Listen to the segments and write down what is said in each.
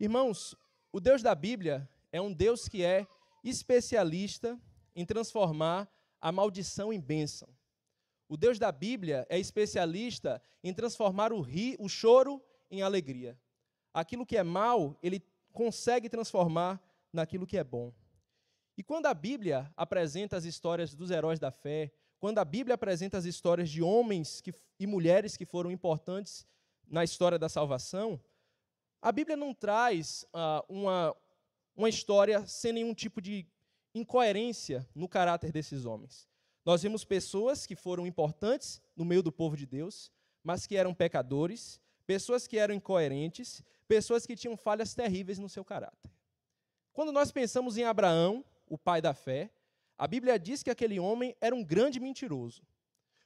Irmãos, o Deus da Bíblia é um Deus que é especialista em transformar a maldição em bênção. O Deus da Bíblia é especialista em transformar o choro em alegria. Aquilo que é mal, ele consegue transformar naquilo que é bom. E quando a Bíblia apresenta as histórias dos heróis da fé, quando a Bíblia apresenta as histórias de homens e mulheres que foram importantes na história da salvação, a Bíblia não traz uma história sem nenhum tipo de incoerência no caráter desses homens. Nós vemos pessoas que foram importantes no meio do povo de Deus, mas que eram pecadores, pessoas que eram incoerentes, pessoas que tinham falhas terríveis no seu caráter. Quando nós pensamos em Abraão, o pai da fé, a Bíblia diz que aquele homem era um grande mentiroso.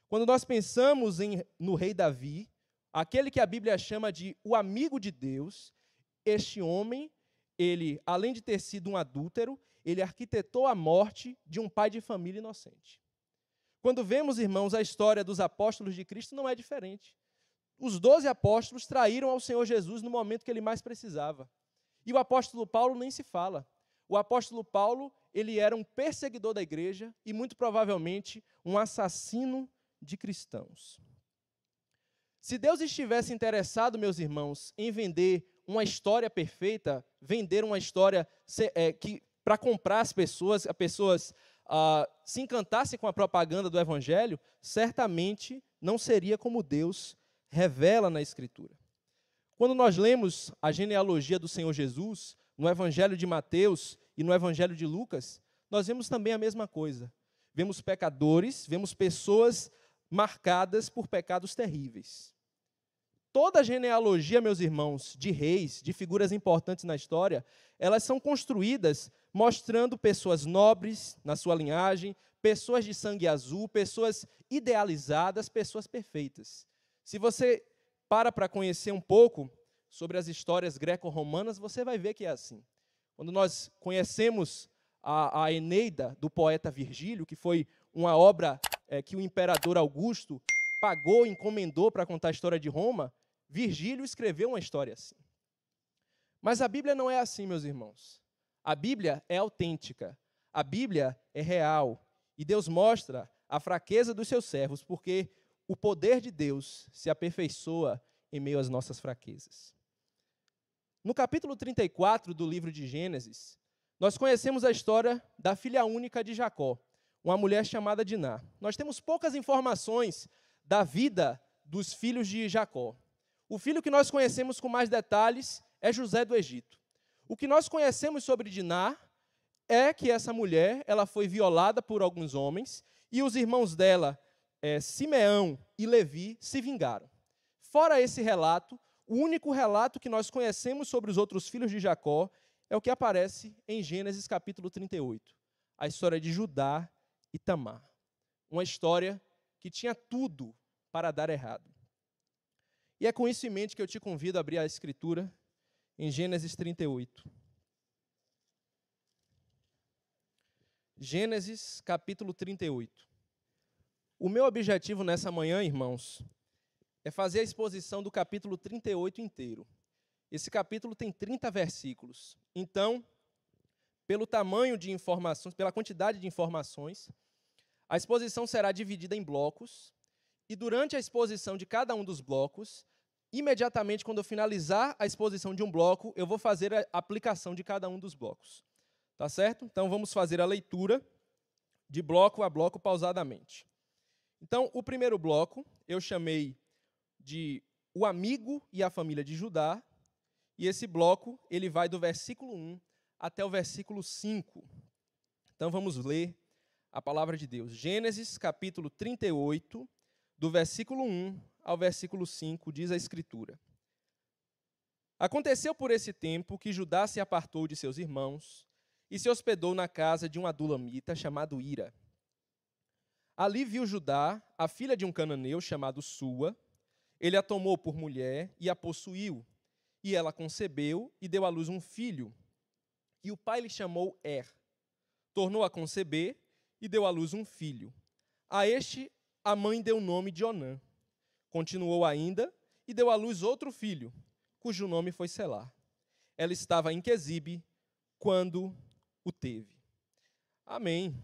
Quando nós pensamos no rei Davi, aquele que a Bíblia chama de o amigo de Deus, este homem, ele, além de ter sido um adúltero, ele arquitetou a morte de um pai de família inocente. Quando vemos, irmãos, a história dos apóstolos de Cristo, não é diferente. Os 12 apóstolos traíram ao Senhor Jesus no momento que ele mais precisava. E o apóstolo Paulo nem se fala. O apóstolo Paulo, ele era um perseguidor da igreja e, muito provavelmente, um assassino de cristãos. Se Deus estivesse interessado, meus irmãos, em vender uma história perfeita, vender uma história que para comprar as pessoas se encantassem com a propaganda do Evangelho, certamente não seria como Deus revela na Escritura. Quando nós lemos a genealogia do Senhor Jesus, no Evangelho de Mateus e no Evangelho de Lucas, nós vemos também a mesma coisa. Vemos pecadores, vemos pessoas marcadas por pecados terríveis. Toda a genealogia, meus irmãos, de reis, de figuras importantes na história, elas são construídas mostrando pessoas nobres na sua linhagem, pessoas de sangue azul, pessoas idealizadas, pessoas perfeitas. Se você para conhecer um pouco sobre as histórias greco-romanas, você vai ver que é assim. Quando nós conhecemos a Eneida, do poeta Virgílio, que foi uma obra que o imperador Augusto pagou, encomendou para contar a história de Roma, Virgílio escreveu uma história assim. Mas a Bíblia não é assim, meus irmãos. A Bíblia é autêntica, a Bíblia é real, e Deus mostra a fraqueza dos seus servos, porque o poder de Deus se aperfeiçoa em meio às nossas fraquezas. No capítulo 34 do livro de Gênesis, nós conhecemos a história da filha única de Jacó, uma mulher chamada Diná. Nós temos poucas informações da vida dos filhos de Jacó. O filho que nós conhecemos com mais detalhes é José do Egito. O que nós conhecemos sobre Diná é que essa mulher ela foi violada por alguns homens e os irmãos dela, Simeão e Levi, se vingaram. Fora esse relato, o único relato que nós conhecemos sobre os outros filhos de Jacó é o que aparece em Gênesis capítulo 38, a história de Judá e Tamar. Uma história que tinha tudo para dar errado. E é com isso em mente que eu te convido a abrir a Escritura em Gênesis 38. Gênesis capítulo 38. O meu objetivo nessa manhã, irmãos, é fazer a exposição do capítulo 38 inteiro. Esse capítulo tem 30 versículos. Então, pelo tamanho de informações, pela quantidade de informações, a exposição será dividida em blocos, e durante a exposição de cada um dos blocos, imediatamente quando eu finalizar a exposição de um bloco, eu vou fazer a aplicação de cada um dos blocos. Tá certo? Então, vamos fazer a leitura de bloco a bloco pausadamente. Então, o primeiro bloco eu chamei de O Amigo e a Família de Judá, e esse bloco ele vai do versículo 1 até o versículo 5. Então, vamos ler a palavra de Deus. Gênesis, capítulo 38, do versículo 1 ao versículo 5, diz a Escritura. Aconteceu por esse tempo que Judá se apartou de seus irmãos e se hospedou na casa de um adulamita chamado Ira. Ali viu Judá a filha de um cananeu chamado Sua. Ele a tomou por mulher e a possuiu. E ela concebeu e deu à luz um filho. E o pai lhe chamou Tornou a conceber e deu à luz um filho. A este a mãe deu o nome de Onã. Continuou ainda e deu à luz outro filho, cujo nome foi Selá. ela estava em Quezibe quando o teve. Amém.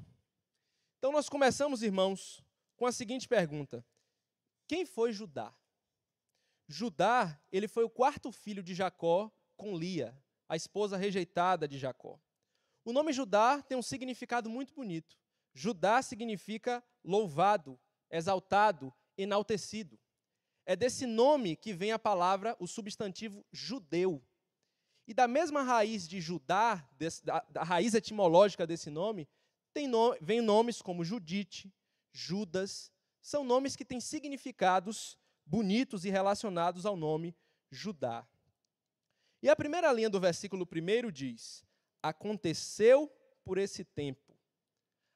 Então nós começamos, irmãos, com a seguinte pergunta: quem foi Judá? Judá, ele foi o quarto filho de Jacó com Lia, a esposa rejeitada de Jacó. O nome Judá tem um significado muito bonito. Judá significa louvado, exaltado, enaltecido. É desse nome que vem a palavra, o substantivo judeu. E da mesma raiz de Judá, da raiz etimológica desse nome, vem nomes como Judite, Judas. São nomes que têm significados bonitos e relacionados ao nome Judá. E a primeira linha do versículo 1 diz: aconteceu por esse tempo.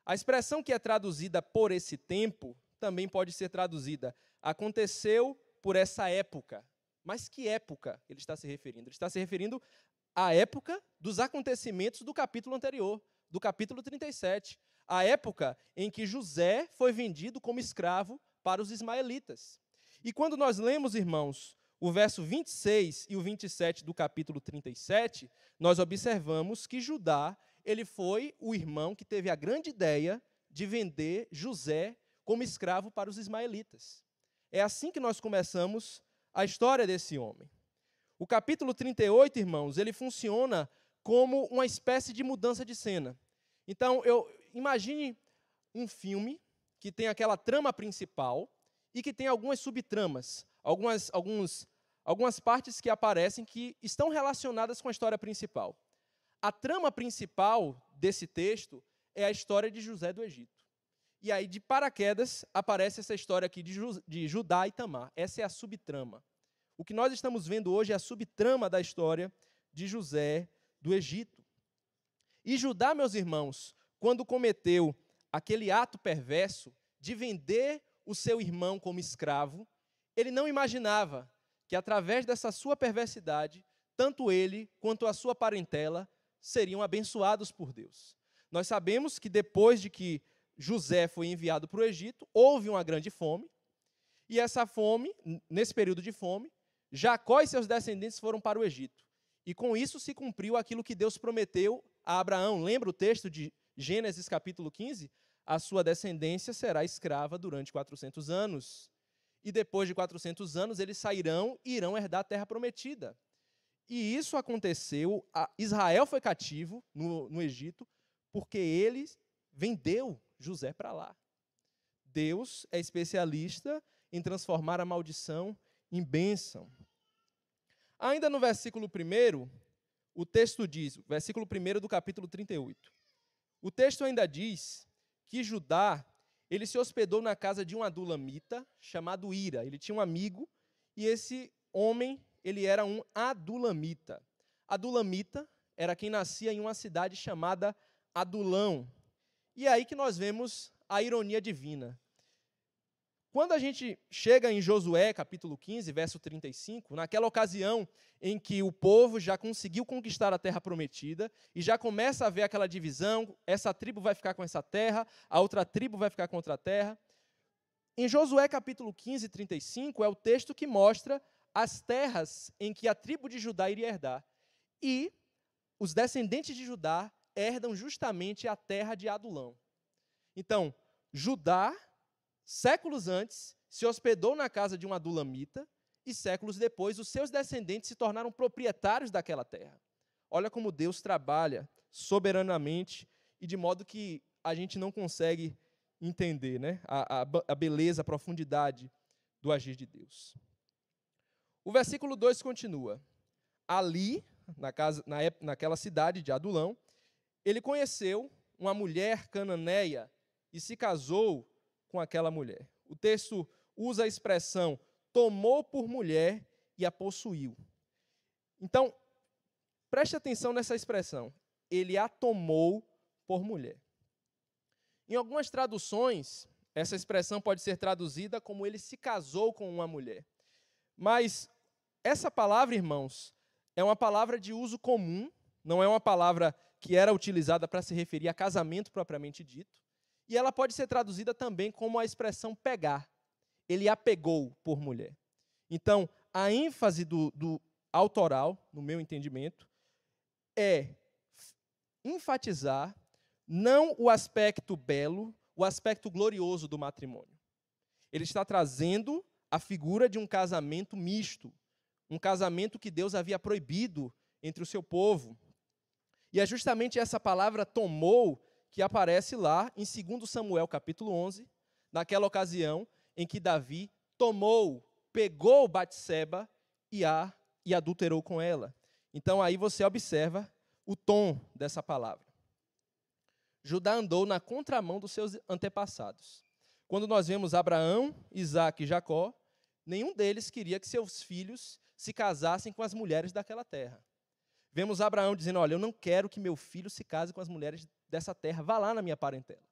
A expressão que é traduzida por esse tempo também pode ser traduzida aconteceu por essa época. Mas que época ele está se referindo? Ele está se referindo à época dos acontecimentos do capítulo anterior, do capítulo 37. A época em que José foi vendido como escravo para os ismaelitas. E quando nós lemos, irmãos, o verso 26 e o 27 do capítulo 37, nós observamos que Judá, ele foi o irmão que teve a grande ideia de vender José como escravo para os ismaelitas. É assim que nós começamos a história desse homem. O capítulo 38, irmãos, ele funciona como uma espécie de mudança de cena. Então, imagine um filme que tem aquela trama principal e que tem algumas subtramas, algumas partes que aparecem que estão relacionadas com a história principal. A trama principal desse texto é a história de José do Egito. E aí, de paraquedas, aparece essa história aqui de Judá e Tamar. Essa é a subtrama. O que nós estamos vendo hoje é a subtrama da história de José do Egito. E Judá, meus irmãos, quando cometeu aquele ato perverso de vender o seu irmão como escravo, ele não imaginava que, através dessa sua perversidade, tanto ele quanto a sua parentela seriam abençoados por Deus. Nós sabemos que depois de que José foi enviado para o Egito, houve uma grande fome, e essa fome, nesse período de fome, Jacó e seus descendentes foram para o Egito. E com isso se cumpriu aquilo que Deus prometeu a Abraão. Lembra o texto de Gênesis capítulo 15? A sua descendência será escrava durante 400 anos. E depois de 400 anos eles sairão e irão herdar a terra prometida. E isso aconteceu, Israel foi cativo no Egito, porque ele vendeu José para lá. Deus é especialista em transformar a maldição em bênção. Ainda no versículo 1, o texto diz, versículo 1 do capítulo 38, o texto ainda diz que Judá, ele se hospedou na casa de um adulamita chamado Ira. Ele tinha um amigo e esse homem, ele era um adulamita. Adulamita era quem nascia em uma cidade chamada Adulão. E é aí que nós vemos a ironia divina. Quando a gente chega em Josué, capítulo 15, verso 35, naquela ocasião em que o povo já conseguiu conquistar a terra prometida e já começa a ver aquela divisão, essa tribo vai ficar com essa terra, a outra tribo vai ficar com outra terra. Em Josué, capítulo 15, 35, é o texto que mostra as terras em que a tribo de Judá iria herdar. E os descendentes de Judá herdam justamente a terra de Adulão. Então, Judá, séculos antes, se hospedou na casa de um adulamita e séculos depois os seus descendentes se tornaram proprietários daquela terra. Olha como Deus trabalha soberanamente e de modo que a gente não consegue entender, né, a beleza, a profundidade do agir de Deus. O versículo 2 continua. Ali, naquela cidade de Adulão, ele conheceu uma mulher cananeia e se casou com aquela mulher. O texto usa a expressão tomou por mulher e a possuiu. Então, preste atenção nessa expressão. Ele a tomou por mulher. Em algumas traduções, essa expressão pode ser traduzida como ele se casou com uma mulher. Mas essa palavra, irmãos, é uma palavra de uso comum, não é uma palavra que era utilizada para se referir a casamento propriamente dito, e ela pode ser traduzida também como a expressão pegar. Ele a pegou por mulher. Então, a ênfase do autoral, no meu entendimento, é enfatizar não o aspecto belo, o aspecto glorioso do matrimônio. Ele está trazendo a figura de um casamento misto, um casamento que Deus havia proibido entre o seu povo. E é justamente essa palavra tomou que aparece lá em 2 Samuel capítulo 11, naquela ocasião em que Davi pegou Batseba e adulterou com ela. Então aí você observa o tom dessa palavra. Judá andou na contramão dos seus antepassados. Quando nós vemos Abraão, Isaque e Jacó, nenhum deles queria que seus filhos se casassem com as mulheres daquela terra. Vemos Abraão dizendo, olha, eu não quero que meu filho se case com as mulheres dessa terra, vá lá na minha parentela.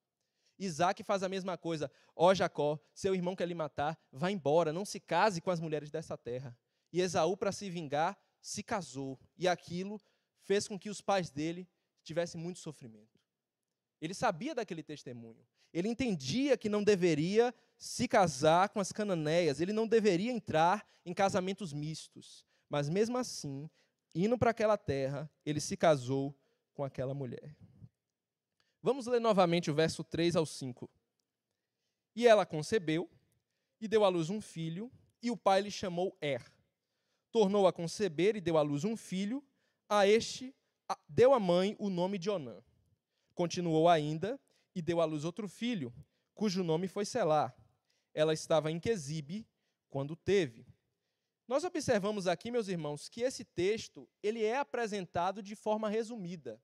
Isaque faz a mesma coisa, ó Jacó, seu irmão quer lhe matar, vá embora, não se case com as mulheres dessa terra. E Esaú, para se vingar, se casou, e aquilo fez com que os pais dele tivessem muito sofrimento. Ele sabia daquele testemunho. Ele entendia que não deveria se casar com as cananeias, ele não deveria entrar em casamentos mistos. Mas mesmo assim, indo para aquela terra, ele se casou com aquela mulher. Vamos ler novamente o verso 3 ao 5. E ela concebeu, e deu à luz um filho, e o pai lhe chamou Tornou a conceber e deu à luz um filho, a este deu a mãe o nome de Onã. Continuou ainda e deu à luz outro filho, cujo nome foi Selá. Ela estava em Quezibe quando teve. Nós observamos aqui, meus irmãos, que esse texto ele é apresentado de forma resumida.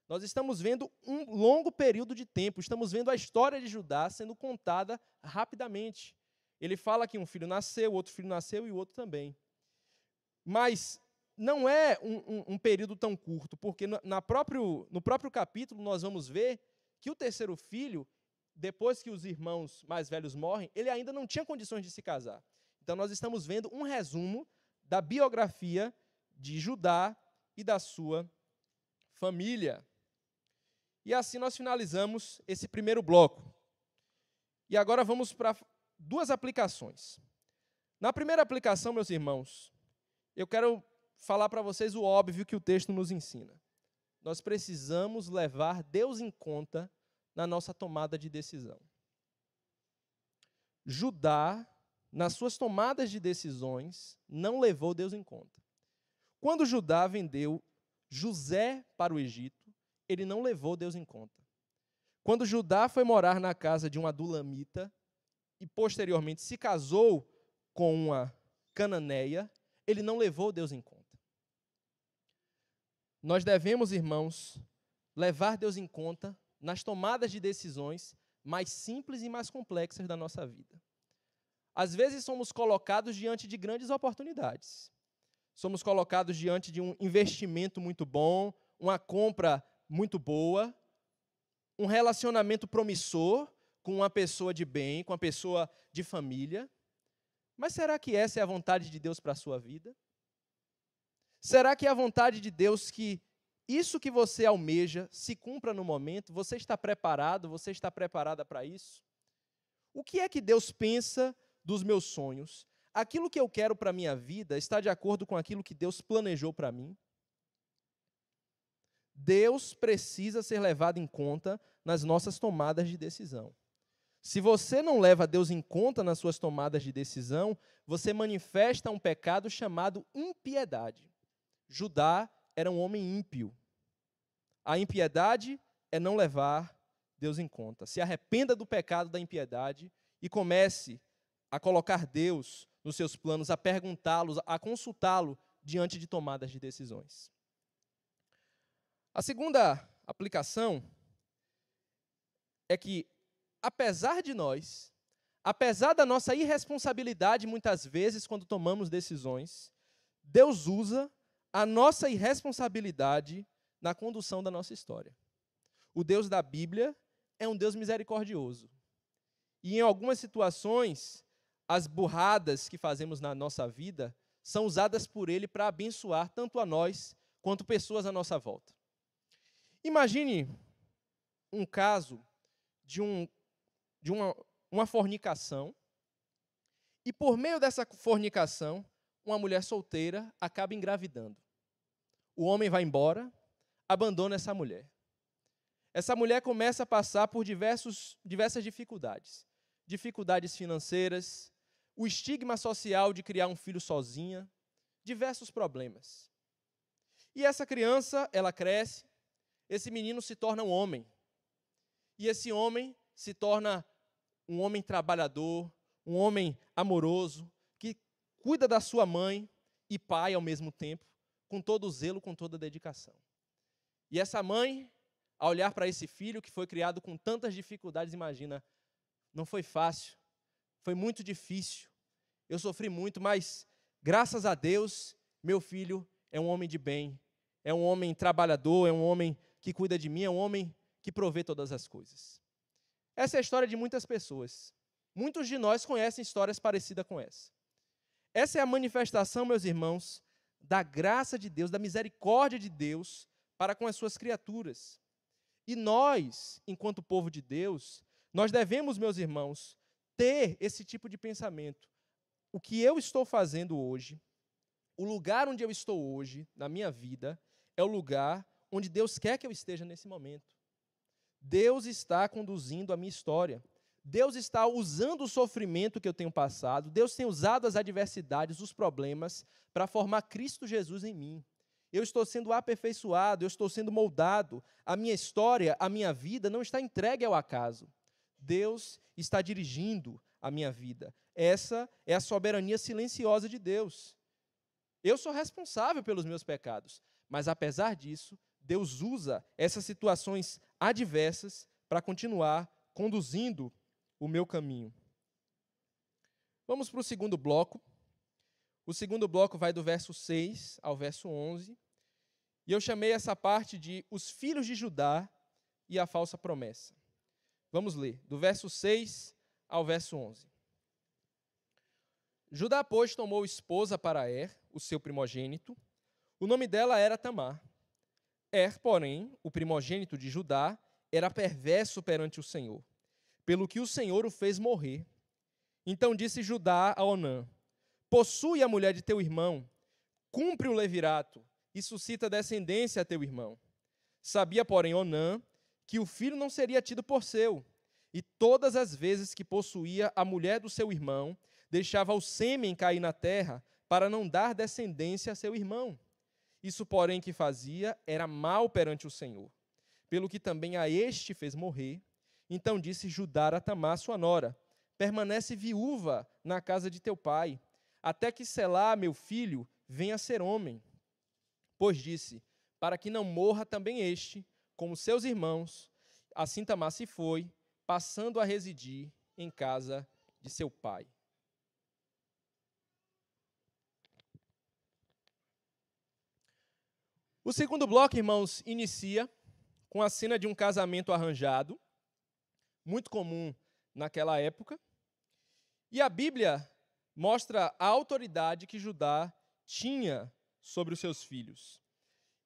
Nós estamos vendo um longo período de tempo, estamos vendo a história de Judá sendo contada rapidamente. Ele fala que um filho nasceu, outro filho nasceu e o outro também. Mas não é um período tão curto, porque no próprio capítulo nós vamos ver que o terceiro filho, depois que os irmãos mais velhos morrem, ele ainda não tinha condições de se casar. Então nós estamos vendo um resumo da biografia de Judá e da sua família. E assim nós finalizamos esse primeiro bloco. E agora vamos para duas aplicações. Na primeira aplicação, meus irmãos, eu quero falar para vocês o óbvio que o texto nos ensina. Nós precisamos levar Deus em conta na nossa tomada de decisão. Judá, nas suas tomadas de decisões, não levou Deus em conta. Quando Judá vendeu José para o Egito, ele não levou Deus em conta. Quando Judá foi morar na casa de um adulamita e posteriormente se casou com uma cananeia, ele não levou Deus em conta. Nós devemos, irmãos, levar Deus em conta nas tomadas de decisões mais simples e mais complexas da nossa vida. Às vezes somos colocados diante de grandes oportunidades. Somos colocados diante de um investimento muito bom, uma compra muito boa, um relacionamento promissor com uma pessoa de bem, com uma pessoa de família. Mas será que essa é a vontade de Deus para a sua vida? Será que é a vontade de Deus que isso que você almeja se cumpra no momento? Você está preparado? Você está preparada para isso? O que é que Deus pensa dos meus sonhos? Aquilo que eu quero para a minha vida está de acordo com aquilo que Deus planejou para mim? Deus precisa ser levado em conta nas nossas tomadas de decisão. Se você não leva Deus em conta nas suas tomadas de decisão, você manifesta um pecado chamado impiedade. Judá era um homem ímpio. A impiedade é não levar Deus em conta. Se arrependa do pecado da impiedade e comece a colocar Deus nos seus planos, a perguntá-lo, a consultá-lo diante de tomadas de decisões. A segunda aplicação é que, apesar da nossa irresponsabilidade muitas vezes quando tomamos decisões, Deus usa a nossa irresponsabilidade na condução da nossa história. O Deus da Bíblia é um Deus misericordioso. E em algumas situações, as burradas que fazemos na nossa vida são usadas por Ele para abençoar tanto a nós quanto pessoas à nossa volta. Imagine um caso de uma fornicação, e por meio dessa fornicação, uma mulher solteira acaba engravidando. O homem vai embora, abandona essa mulher. Essa mulher começa a passar por diversas dificuldades. Dificuldades financeiras, o estigma social de criar um filho sozinha, diversos problemas. E essa criança, ela cresce, esse menino se torna um homem. E esse homem se torna um homem trabalhador, um homem amoroso, que cuida da sua mãe e pai ao mesmo tempo, com todo o zelo, com toda a dedicação. E essa mãe, ao olhar para esse filho que foi criado com tantas dificuldades, imagina, não foi fácil, foi muito difícil, eu sofri muito, mas graças a Deus, meu filho é um homem de bem, é um homem trabalhador, é um homem que cuida de mim, é um homem que provê todas as coisas. Essa é a história de muitas pessoas. Muitos de nós conhecem histórias parecidas com essa. Essa é a manifestação, meus irmãos, da graça de Deus, da misericórdia de Deus para com as suas criaturas. E nós, enquanto povo de Deus, nós devemos, meus irmãos, ter esse tipo de pensamento. O que eu estou fazendo hoje, o lugar onde eu estou hoje, na minha vida, é o lugar onde Deus quer que eu esteja nesse momento. Deus está conduzindo a minha história. Deus está usando o sofrimento que eu tenho passado, Deus tem usado as adversidades, os problemas, para formar Cristo Jesus em mim. Eu estou sendo aperfeiçoado, eu estou sendo moldado. A minha história, a minha vida não está entregue ao acaso. Deus está dirigindo a minha vida. Essa é a soberania silenciosa de Deus. Eu sou responsável pelos meus pecados, mas apesar disso, Deus usa essas situações adversas para continuar conduzindo o meu caminho. Vamos para o segundo bloco. O segundo bloco vai do verso 6 ao verso 11. E eu chamei essa parte de os filhos de Judá e a falsa promessa. Vamos ler, do verso 6 ao verso 11. Judá, pois, tomou esposa para o seu primogênito. O nome dela era Tamar. Porém, o primogênito de Judá, era perverso perante o Senhor, pelo que o Senhor o fez morrer. Então disse Judá a Onã: possui a mulher de teu irmão, cumpre o levirato e suscita descendência a teu irmão. Sabia, porém, Onã, que o filho não seria tido por seu, e todas as vezes que possuía a mulher do seu irmão, deixava o sêmen cair na terra, para não dar descendência a seu irmão. Isso, porém, que fazia, era mal perante o Senhor, pelo que também a este fez morrer. Então disse Judá a Tamar, sua nora: permanece viúva na casa de teu pai, até que Selá, meu filho, venha a ser homem. Pois disse, para que não morra também este, como seus irmãos. Assim Tamar se foi, passando a residir em casa de seu pai. O segundo bloco, irmãos, inicia com a cena de um casamento arranjado, muito comum naquela época, e a Bíblia mostra a autoridade que Judá tinha sobre os seus filhos.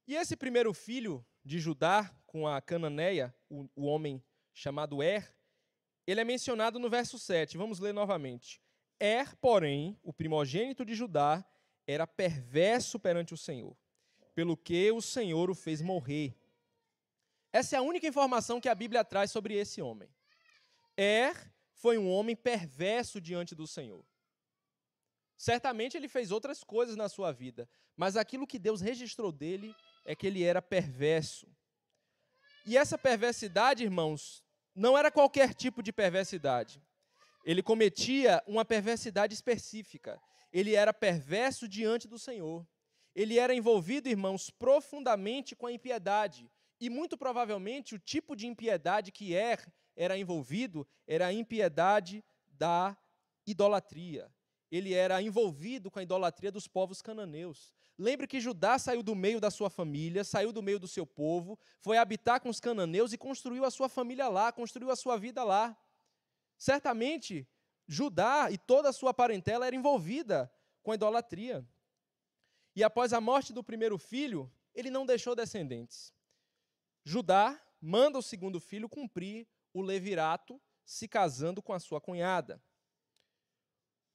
E esse primeiro filho de Judá, com a cananeia, o homem chamado ele é mencionado no verso 7. Vamos ler novamente. Porém, o primogênito de Judá, era perverso perante o Senhor, pelo que o Senhor o fez morrer. Essa é a única informação que a Bíblia traz sobre esse homem. Foi um homem perverso diante do Senhor. Certamente ele fez outras coisas na sua vida, mas aquilo que Deus registrou dele é que ele era perverso. E essa perversidade, irmãos, não era qualquer tipo de perversidade. Ele cometia uma perversidade específica. Ele era perverso diante do Senhor. Ele era envolvido, irmãos, profundamente com a impiedade. E muito provavelmente o tipo de impiedade que era envolvido era a impiedade da idolatria. Ele era envolvido com a idolatria dos povos cananeus. Lembre que Judá saiu do meio da sua família, saiu do meio do seu povo, foi habitar com os cananeus e construiu a sua família lá, construiu a sua vida lá. Certamente, Judá e toda a sua parentela era envolvida com a idolatria. E após a morte do primeiro filho, ele não deixou descendentes. Judá manda o segundo filho cumprir o levirato, se casando com a sua cunhada.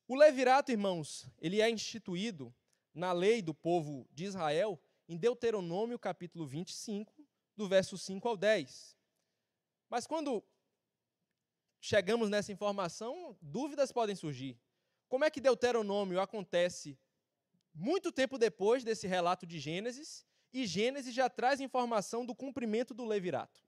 O levirato, irmãos, ele é instituído na lei do povo de Israel, em Deuteronômio capítulo 25, do verso 5 ao 10. Mas quando chegamos nessa informação, dúvidas podem surgir. Como é que Deuteronômio acontece muito tempo depois desse relato de Gênesis, e Gênesis já traz informação do cumprimento do levirato?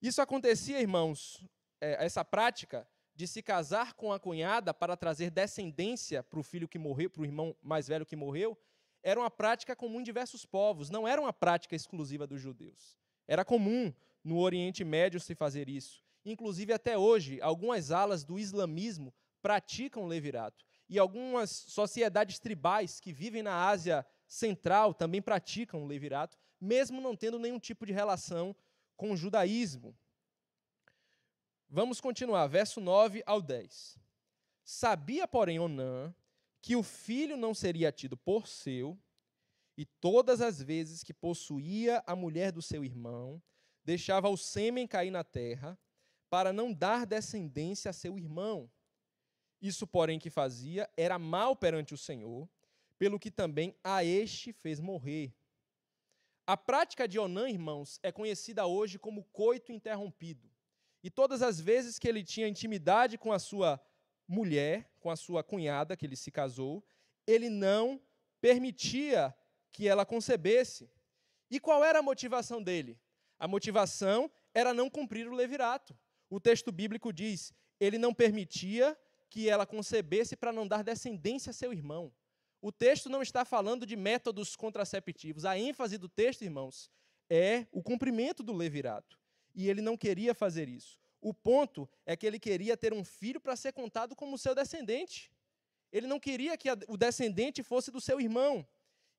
Isso acontecia, irmãos, essa prática de se casar com a cunhada para trazer descendência para o filho que morreu, para o irmão mais velho que morreu, era uma prática comum em diversos povos, não era uma prática exclusiva dos judeus. Era comum no Oriente Médio se fazer isso. Inclusive, até hoje, algumas alas do islamismo praticam o levirato. E algumas sociedades tribais que vivem na Ásia Central também praticam o levirato, mesmo não tendo nenhum tipo de relação com o judaísmo. Vamos continuar, verso 9 ao 10. Sabia, porém, Onã, que o filho não seria tido por seu, e todas as vezes que possuía a mulher do seu irmão, deixava o sêmen cair na terra, para não dar descendência a seu irmão. Isso, porém, que fazia, era mal perante o Senhor, pelo que também a este fez morrer. A prática de Onã, irmãos, é conhecida hoje como coito interrompido. E todas as vezes que ele tinha intimidade com a sua mulher, com a sua cunhada, que ele se casou, ele não permitia que ela concebesse. E qual era a motivação dele? A motivação era não cumprir o levirato. O texto bíblico diz, ele não permitia que ela concebesse para não dar descendência a seu irmão. O texto não está falando de métodos contraceptivos. A ênfase do texto, irmãos, é o cumprimento do levirato. E ele não queria fazer isso. O ponto é que ele queria ter um filho para ser contado como seu descendente. Ele não queria que o descendente fosse do seu irmão.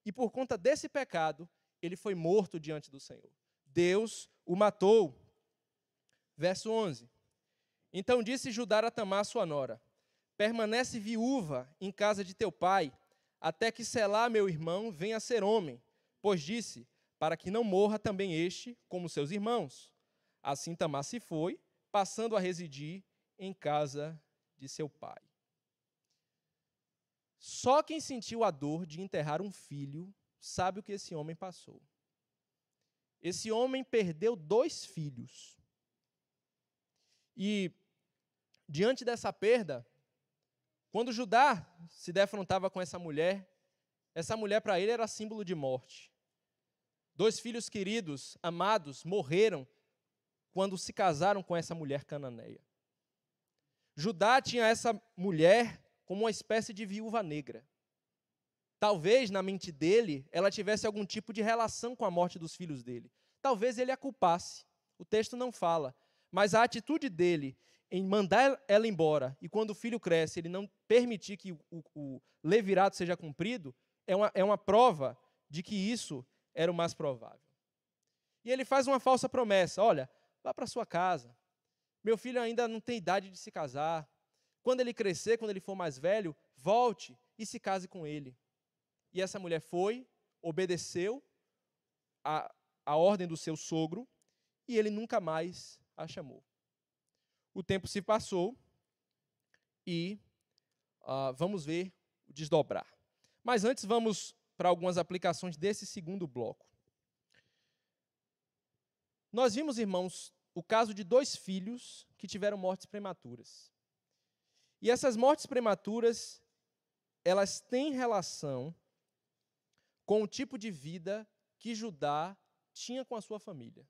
E por conta desse pecado, ele foi morto diante do Senhor. Deus o matou. Verso 11. Então disse Judá a Tamar, sua nora, permanece viúva em casa de teu pai, até que Selá, meu irmão, venha a ser homem. Pois disse, para que não morra também este, como seus irmãos. Assim Tamar se foi, passando a residir em casa de seu pai. Só quem sentiu a dor de enterrar um filho sabe o que esse homem passou. Esse homem perdeu 2 filhos. E, diante dessa perda, quando Judá se defrontava com essa mulher para ele era símbolo de morte. 2 filhos queridos, amados, morreram quando se casaram com essa mulher cananeia. Judá tinha essa mulher como uma espécie de viúva negra. Talvez, na mente dele, ela tivesse algum tipo de relação com a morte dos filhos dele. Talvez ele a culpasse. O texto não fala. Mas a atitude dele em mandar ela embora, e quando o filho cresce, ele não permitir que o levirato seja cumprido, é uma prova de que isso era o mais provável. E ele faz uma falsa promessa, olha, vá para sua casa, meu filho ainda não tem idade de se casar, quando ele crescer, quando ele for mais velho, volte e se case com ele. E essa mulher foi, obedeceu a ordem do seu sogro, e ele nunca mais a chamou. O tempo se passou e vamos ver o desdobrar. Mas antes vamos para algumas aplicações desse segundo bloco. Nós vimos, irmãos, o caso de 2 filhos que tiveram mortes prematuras. E essas mortes prematuras, elas têm relação com o tipo de vida que Judá tinha com a sua família.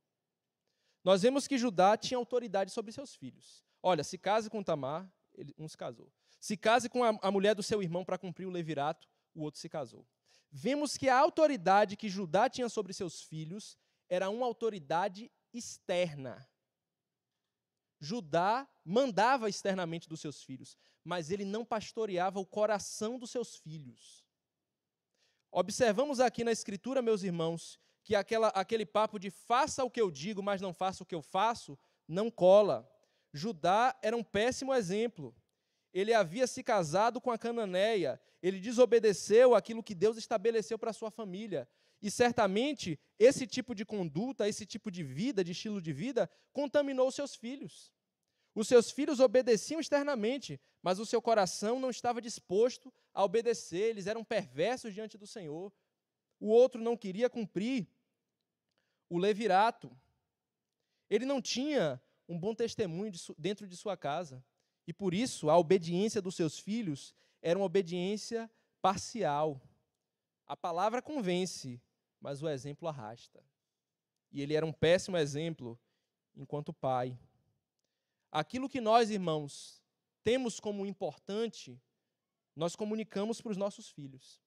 Nós vemos que Judá tinha autoridade sobre seus filhos. Olha, se case com Tamar, ele não se casou. Se case com a mulher do seu irmão para cumprir o levirato, o outro se casou. Vemos que a autoridade que Judá tinha sobre seus filhos era uma autoridade externa. Judá mandava externamente dos seus filhos, mas ele não pastoreava o coração dos seus filhos. Observamos aqui na Escritura, meus irmãos, que aquele papo de faça o que eu digo, mas não faça o que eu faço, não cola. Judá era um péssimo exemplo. Ele havia se casado com a cananeia, ele desobedeceu aquilo que Deus estabeleceu para a sua família. E certamente, esse tipo de conduta, esse tipo de vida, de estilo de vida, contaminou os seus filhos. Os seus filhos obedeciam externamente, mas o seu coração não estava disposto a obedecer, eles eram perversos diante do Senhor. O outro não queria cumprir o levirato. Ele não tinha um bom testemunho dentro de sua casa. E por isso, a obediência dos seus filhos era uma obediência parcial. A palavra convence, mas o exemplo arrasta. E ele era um péssimo exemplo enquanto pai. Aquilo que nós, irmãos, temos como importante, nós comunicamos para os nossos filhos.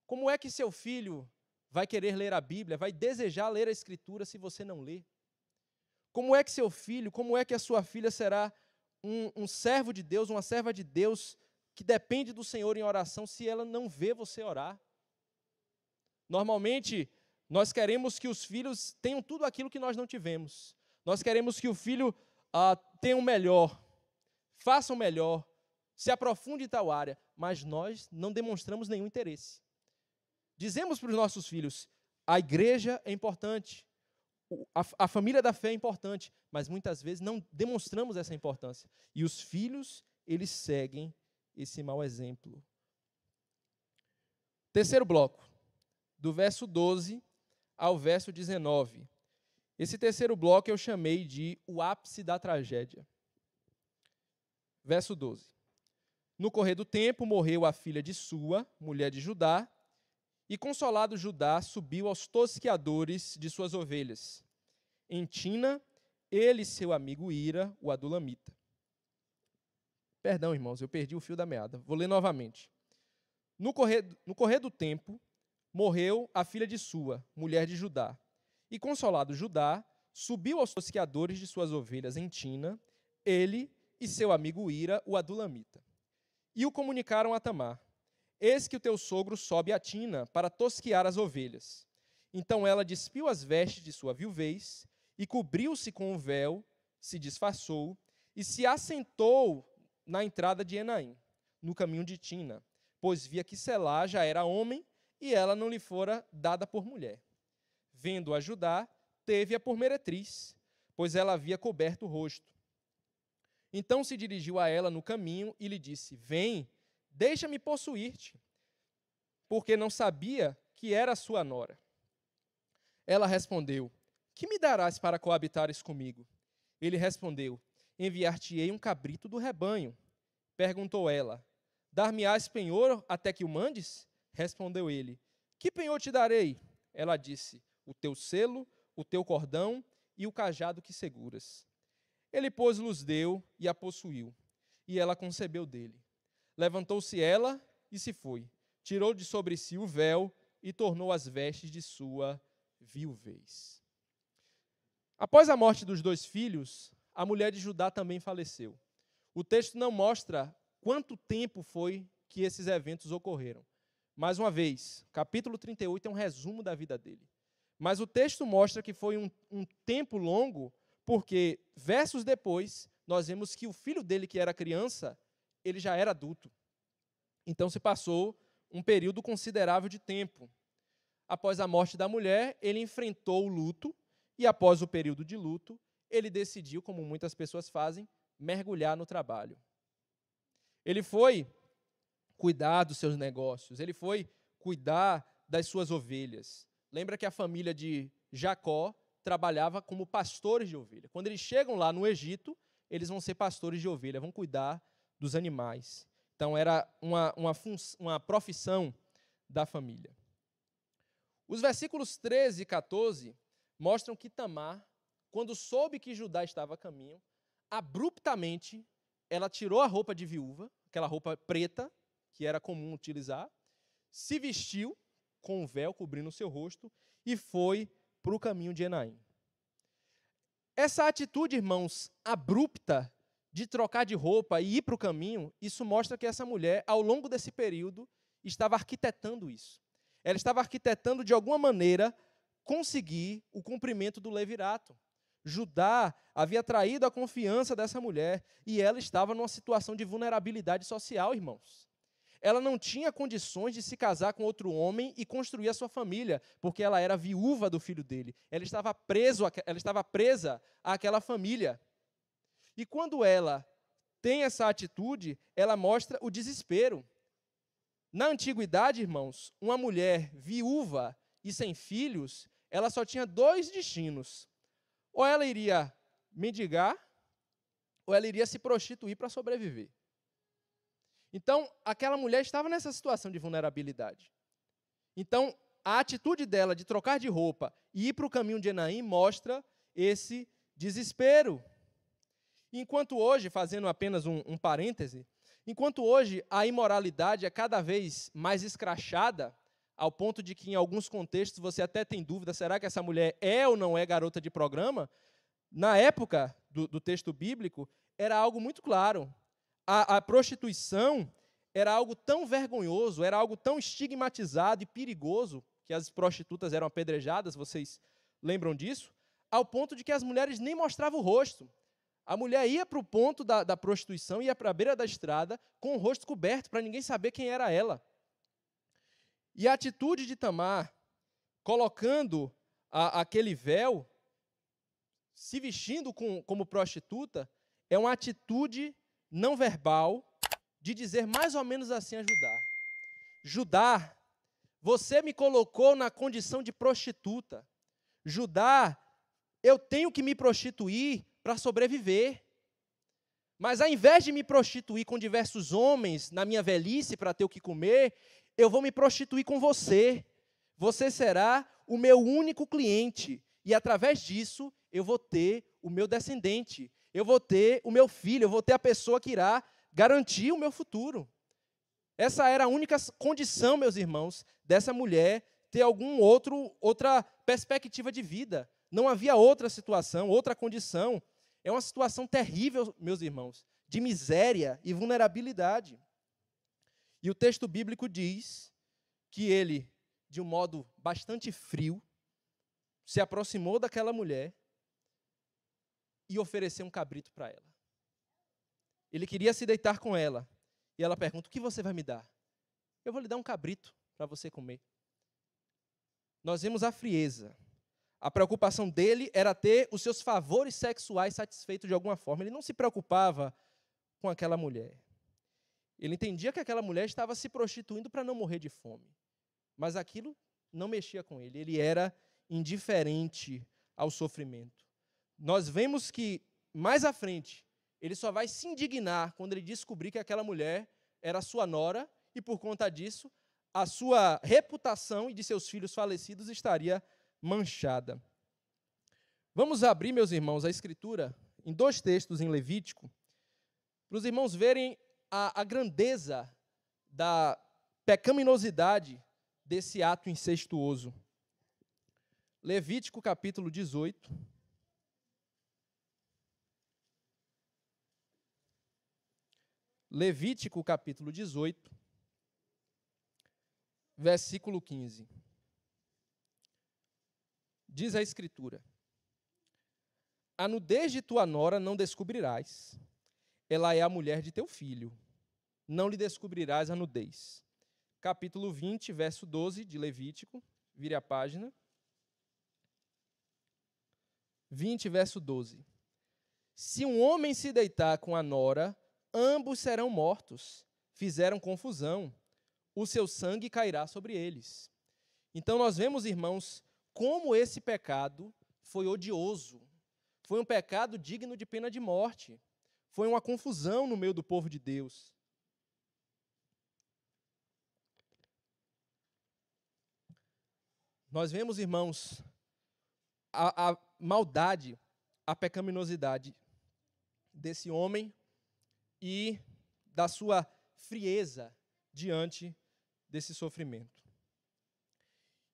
Como é que seu filho vai querer ler a Bíblia, vai desejar ler a Escritura se você não lê? Como é que seu filho, como é que a sua filha será um servo de Deus, uma serva de Deus, que depende do Senhor em oração, se ela não vê você orar? Normalmente, nós queremos que os filhos tenham tudo aquilo que nós não tivemos. Nós queremos que o filho tenha o melhor, faça o melhor, se aprofunde em tal área, mas nós não demonstramos nenhum interesse. Dizemos para os nossos filhos, a igreja é importante, a família da fé é importante, mas muitas vezes não demonstramos essa importância. E os filhos, eles seguem esse mau exemplo. Terceiro bloco, do verso 12 ao verso 19. Esse terceiro bloco eu chamei de o ápice da tragédia. Verso 12. No correr do tempo, morreu a filha de Sua, mulher de Judá, e consolado Judá subiu aos tosqueadores de suas ovelhas. Em Tina, ele e seu amigo Ira, o adulamita. Perdão, irmãos, eu perdi o fio da meada. Vou ler novamente. No correr do tempo, morreu a filha de Sua, mulher de Judá. E consolado Judá, subiu aos tosqueadores de suas ovelhas em Tina, ele e seu amigo Ira, o adulamita. E o comunicaram a Tamar. Eis que o teu sogro sobe a Tina para tosquear as ovelhas. Então ela despiu as vestes de sua viuvez e cobriu-se com um véu, se disfarçou e se assentou na entrada de Enaim, no caminho de Tina, pois via que Selá já era homem e ela não lhe fora dada por mulher. Vendo-a Judá, teve-a por meretriz, pois ela havia coberto o rosto. Então se dirigiu a ela no caminho e lhe disse, vem, deixa-me possuir-te, porque não sabia que era sua nora. Ela respondeu, que me darás para coabitares comigo? Ele respondeu, enviar-te-ei um cabrito do rebanho. Perguntou ela, dar-me-ás penhor até que o mandes? Respondeu ele, que penhor te darei? Ela disse, o teu selo, o teu cordão e o cajado que seguras. Ele, pois, lhes deu e a possuiu, e ela concebeu dele. Levantou-se ela e se foi, tirou de sobre si o véu e tornou as vestes de sua viuvez. Após a morte dos dois filhos, a mulher de Judá também faleceu. O texto não mostra quanto tempo foi que esses eventos ocorreram. Mais uma vez, capítulo 38 é um resumo da vida dele. Mas o texto mostra que foi um tempo longo, porque versos depois, nós vemos que o filho dele, que era criança, ele já era adulto. Então se passou um período considerável de tempo. Após a morte da mulher, ele enfrentou o luto, e após o período de luto, ele decidiu, como muitas pessoas fazem, mergulhar no trabalho. Ele foi cuidar dos seus negócios, ele foi cuidar das suas ovelhas. Lembra que a família de Jacó trabalhava como pastores de ovelha. Quando eles chegam lá no Egito, eles vão ser pastores de ovelha, vão cuidar dos animais. Então, era uma profissão da família. Os versículos 13 e 14 mostram que Tamar, quando soube que Judá estava a caminho, abruptamente, ela tirou a roupa de viúva, aquela roupa preta, que era comum utilizar, se vestiu com um véu cobrindo o seu rosto e foi para o caminho de Enaim. Essa atitude, irmãos, abrupta, de trocar de roupa e ir para o caminho, isso mostra que essa mulher, ao longo desse período, estava arquitetando isso. Ela estava arquitetando, de alguma maneira, conseguir o cumprimento do levirato. Judá havia traído a confiança dessa mulher e ela estava numa situação de vulnerabilidade social, irmãos. Ela não tinha condições de se casar com outro homem e construir a sua família, porque ela era viúva do filho dele. Ela estava presa àquela família. E quando ela tem essa atitude, ela mostra o desespero. Na antiguidade, irmãos, uma mulher viúva e sem filhos, ela só tinha dois destinos. Ou ela iria mendigar, ou ela iria se prostituir para sobreviver. Então, aquela mulher estava nessa situação de vulnerabilidade. Então, a atitude dela de trocar de roupa e ir para o caminho de Enaim mostra esse desespero. Enquanto hoje, fazendo apenas um parêntese, enquanto hoje a imoralidade é cada vez mais escrachada, ao ponto de que em alguns contextos você até tem dúvida, será que essa mulher é ou não é garota de programa? Na época do texto bíblico, era algo muito claro. A prostituição era algo tão vergonhoso, era algo tão estigmatizado e perigoso, que as prostitutas eram apedrejadas, vocês lembram disso? Ao ponto de que as mulheres nem mostravam o rosto. A mulher ia para o ponto da prostituição, ia para a beira da estrada, com o rosto coberto, para ninguém saber quem era ela. E a atitude de Tamar, colocando aquele véu, se vestindo como prostituta, é uma atitude não verbal de dizer mais ou menos assim a Judá: Judá, você me colocou na condição de prostituta. Judá, eu tenho que me prostituir para sobreviver. Mas ao invés de me prostituir com diversos homens na minha velhice para ter o que comer, eu vou me prostituir com você. Você será o meu único cliente. E através disso, eu vou ter o meu descendente. Eu vou ter o meu filho. Eu vou ter a pessoa que irá garantir o meu futuro. Essa era a única condição, meus irmãos, dessa mulher ter outra perspectiva de vida. Não havia outra situação, outra condição. É uma situação terrível, meus irmãos, de miséria e vulnerabilidade. E o texto bíblico diz que ele, de um modo bastante frio, se aproximou daquela mulher e ofereceu um cabrito para ela. Ele queria se deitar com ela. E ela pergunta: o que você vai me dar? Eu vou lhe dar um cabrito para você comer. Nós vemos a frieza. A preocupação dele era ter os seus favores sexuais satisfeitos de alguma forma. Ele não se preocupava com aquela mulher. Ele entendia que aquela mulher estava se prostituindo para não morrer de fome. Mas aquilo não mexia com ele. Ele era indiferente ao sofrimento. Nós vemos que, mais à frente, ele só vai se indignar quando ele descobrir que aquela mulher era sua nora e, por conta disso, a sua reputação e de seus filhos falecidos estaria manchada. Vamos abrir, meus irmãos, a Escritura em dois textos em Levítico, para os irmãos verem a grandeza da pecaminosidade desse ato incestuoso. Levítico, capítulo 18. Levítico, capítulo 18, versículo 15. Diz a Escritura: a nudez de tua nora não descobrirás, ela é a mulher de teu filho, não lhe descobrirás a nudez. Capítulo 20, verso 12 de Levítico, vire a página. 20, verso 12. Se um homem se deitar com a nora, ambos serão mortos, fizeram confusão, o seu sangue cairá sobre eles. Então nós vemos, irmãos, como esse pecado foi odioso. Foi um pecado digno de pena de morte. Foi uma confusão no meio do povo de Deus. Nós vemos, irmãos, a maldade, a pecaminosidade desse homem e da sua frieza diante desse sofrimento.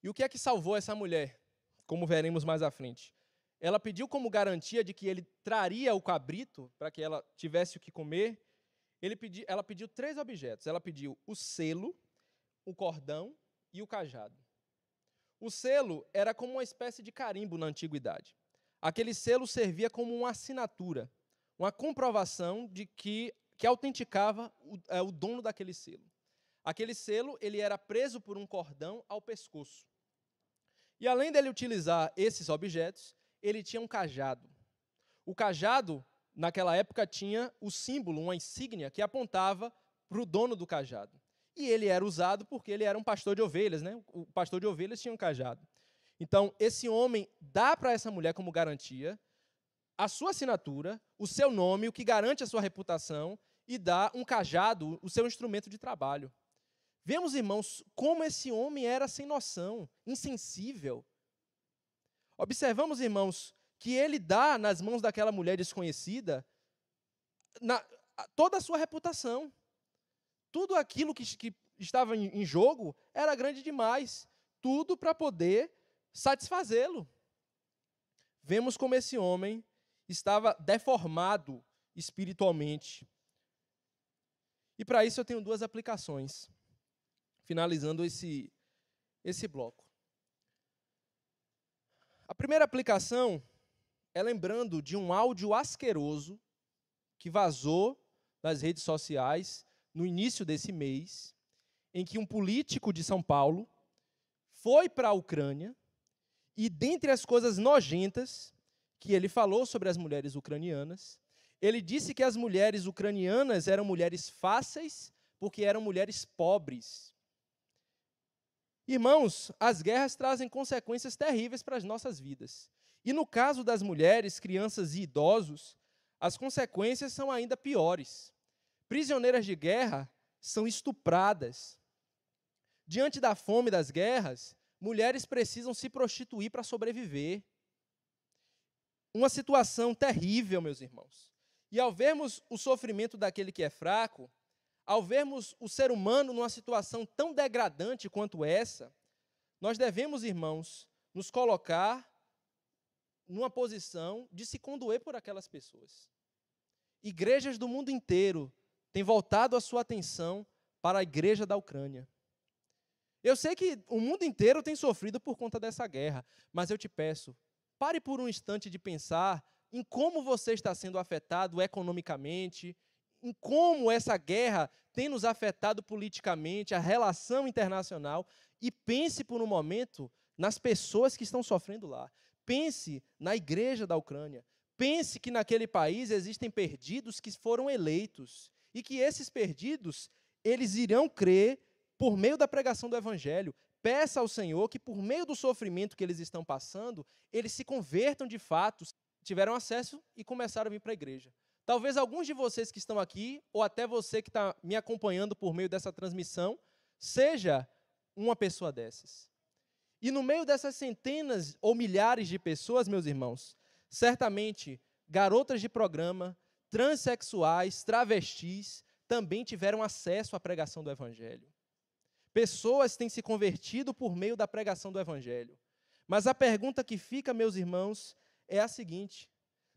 E o que é que salvou essa mulher? Como veremos mais à frente. Ela pediu como garantia de que ele traria o cabrito para que ela tivesse o que comer. Ela pediu 3 objetos. Ela pediu o selo, o cordão e o cajado. O selo era como uma espécie de carimbo na antiguidade. Aquele selo servia como uma assinatura, uma comprovação de que autenticava o dono daquele selo. Aquele selo ele era preso por um cordão ao pescoço. E além dele utilizar esses objetos, ele tinha um cajado. O cajado, naquela época, tinha o símbolo, uma insígnia, que apontava para o dono do cajado. E ele era usado porque ele era um pastor de ovelhas, né? O pastor de ovelhas tinha um cajado. Então, esse homem dá para essa mulher como garantia a sua assinatura, o seu nome, o que garante a sua reputação, e dá um cajado, o seu instrumento de trabalho. Vemos, irmãos, como esse homem era sem noção, insensível. Observamos, irmãos, que ele dá nas mãos daquela mulher desconhecida toda a sua reputação. Tudo aquilo que estava em jogo era grande demais. Tudo para poder satisfazê-lo. Vemos como esse homem estava deformado espiritualmente. E para isso eu tenho duas aplicações, finalizando esse bloco. A primeira aplicação é lembrando de um áudio asqueroso que vazou nas redes sociais no início desse mês, em que um político de São Paulo foi para a Ucrânia e, dentre as coisas nojentas que ele falou sobre as mulheres ucranianas, ele disse que as mulheres ucranianas eram mulheres fáceis porque eram mulheres pobres. Irmãos, as guerras trazem consequências terríveis para as nossas vidas. E no caso das mulheres, crianças e idosos, as consequências são ainda piores. Prisioneiras de guerra são estupradas. Diante da fome das guerras, mulheres precisam se prostituir para sobreviver. Uma situação terrível, meus irmãos. E ao vermos o sofrimento daquele que é fraco, ao vermos o ser humano numa situação tão degradante quanto essa, nós devemos, irmãos, nos colocar numa posição de se condoer por aquelas pessoas. Igrejas do mundo inteiro têm voltado a sua atenção para a igreja da Ucrânia. Eu sei que o mundo inteiro tem sofrido por conta dessa guerra, mas eu te peço, pare por um instante de pensar em como você está sendo afetado economicamente, em como essa guerra tem nos afetado politicamente, a relação internacional, e pense por um momento nas pessoas que estão sofrendo lá. Pense na igreja da Ucrânia. Pense que naquele país existem perdidos que foram eleitos e que esses perdidos, eles irão crer por meio da pregação do Evangelho. Peça ao Senhor que, por meio do sofrimento que eles estão passando, eles se convertam de fato, tiveram acesso e começaram a vir para a igreja. Talvez alguns de vocês que estão aqui, ou até você que está me acompanhando por meio dessa transmissão, seja uma pessoa dessas. E no meio dessas centenas ou milhares de pessoas, meus irmãos, certamente garotas de programa, transexuais, travestis, também tiveram acesso à pregação do Evangelho. Pessoas têm se convertido por meio da pregação do Evangelho. Mas a pergunta que fica, meus irmãos, é a seguinte: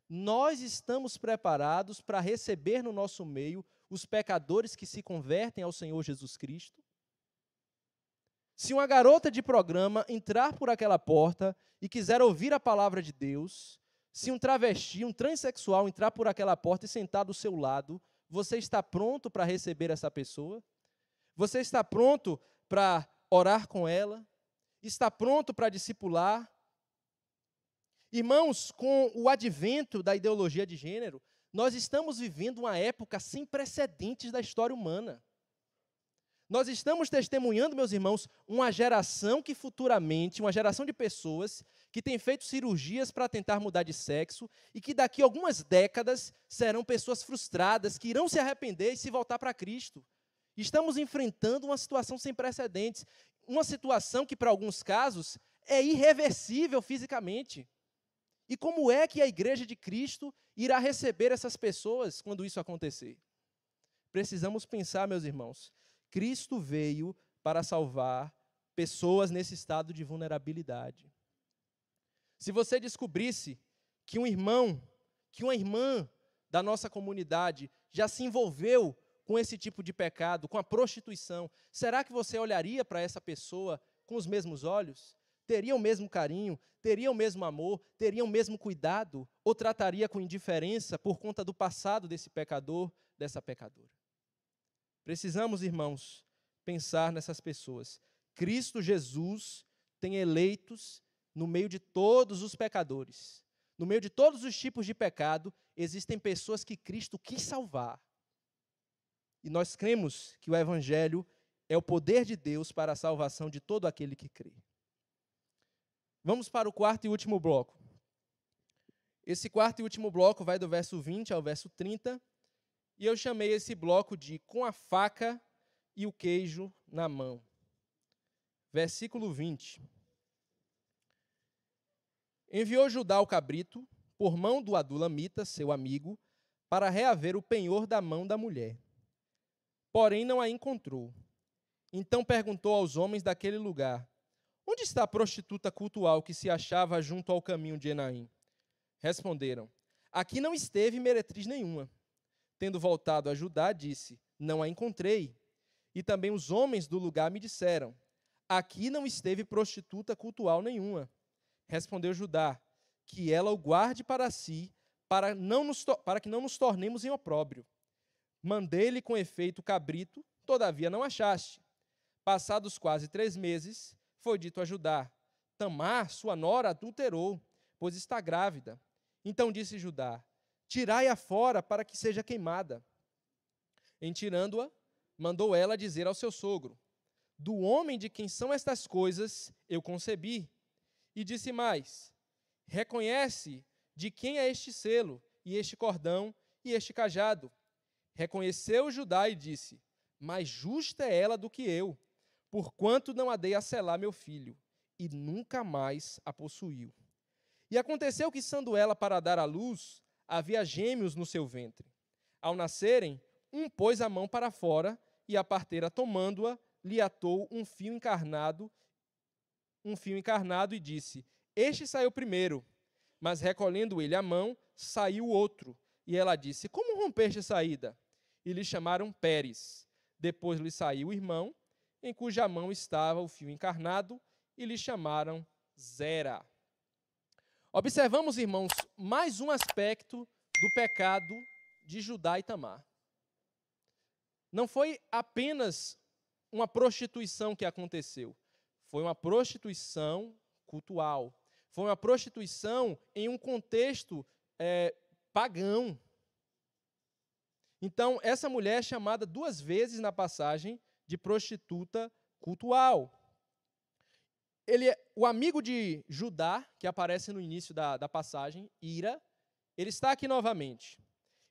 nós estamos preparados para receber no nosso meio os pecadores que se convertem ao Senhor Jesus Cristo? Se uma garota de programa entrar por aquela porta e quiser ouvir a palavra de Deus, se um travesti, um transexual entrar por aquela porta e sentar do seu lado, você está pronto para receber essa pessoa? Você está pronto para orar com ela? Está pronto para discipular? Irmãos, com o advento da ideologia de gênero, nós estamos vivendo uma época sem precedentes da história humana. Nós estamos testemunhando, meus irmãos, uma geração que futuramente, uma geração de pessoas que tem feito cirurgias para tentar mudar de sexo e que daqui a algumas décadas serão pessoas frustradas, que irão se arrepender e se voltar para Cristo. Estamos enfrentando uma situação sem precedentes, uma situação que, para alguns casos, é irreversível fisicamente. E como é que a igreja de Cristo irá receber essas pessoas quando isso acontecer? Precisamos pensar, meus irmãos, Cristo veio para salvar pessoas nesse estado de vulnerabilidade. Se você descobrisse que um irmão, que uma irmã da nossa comunidade já se envolveu com esse tipo de pecado, com a prostituição, será que você olharia para essa pessoa com os mesmos olhos? Teria o mesmo carinho? Teria o mesmo amor? Teria o mesmo cuidado? Ou trataria com indiferença por conta do passado desse pecador, dessa pecadora? Precisamos, irmãos, pensar nessas pessoas. Cristo Jesus tem eleitos no meio de todos os pecadores. No meio de todos os tipos de pecado, existem pessoas que Cristo quis salvar. E nós cremos que o Evangelho é o poder de Deus para a salvação de todo aquele que crê. Vamos para o quarto e último bloco. Esse quarto e último bloco vai do verso 20 ao verso 30, e eu chamei esse bloco de com a faca e o queijo na mão. Versículo 20. Enviou Judá o cabrito, por mão do adulamita, seu amigo, para reaver o penhor da mão da mulher. Porém não a encontrou. Então perguntou aos homens daquele lugar: onde está a prostituta cultual que se achava junto ao caminho de Enaim? Responderam: aqui não esteve meretriz nenhuma. Tendo voltado a Judá, disse: não a encontrei. E também os homens do lugar me disseram: aqui não esteve prostituta cultual nenhuma. Respondeu Judá: que ela o guarde para si, para que não nos tornemos em opróbrio. Mandei-lhe com efeito o cabrito, todavia não achaste. Passados quase 3 meses, foi dito a Judá: Tamar, sua nora, adulterou, pois está grávida. Então disse Judá: tirai-a fora para que seja queimada. Em tirando-a, mandou ela dizer ao seu sogro: do homem de quem são estas coisas eu concebi. E disse mais: reconhece de quem é este selo, e este cordão, e este cajado. Reconheceu Judá e disse: mais justa é ela do que eu, porquanto não a dei a selar meu filho, e nunca mais a possuiu. E aconteceu que, estando ela para dar à luz, havia gêmeos no seu ventre. Ao nascerem, um pôs a mão para fora, e a parteira, tomando-a, lhe atou um fio encarnado e disse: este saiu primeiro. Mas recolhendo ele a mão, saiu o outro. E ela disse: como rompeste a saída? E lhe chamaram Pérez. Depois lhe saiu o irmão, em cuja mão estava o fio encarnado, e lhe chamaram Zera. Observamos, irmãos, mais um aspecto do pecado de Judá e Tamar. Não foi apenas uma prostituição que aconteceu, foi uma prostituição cultual, foi uma prostituição em um contexto pagão. Então, essa mulher é chamada 2 vezes na passagem de prostituta cultual. O amigo de Judá, que aparece no início da passagem, Ira, ele está aqui novamente.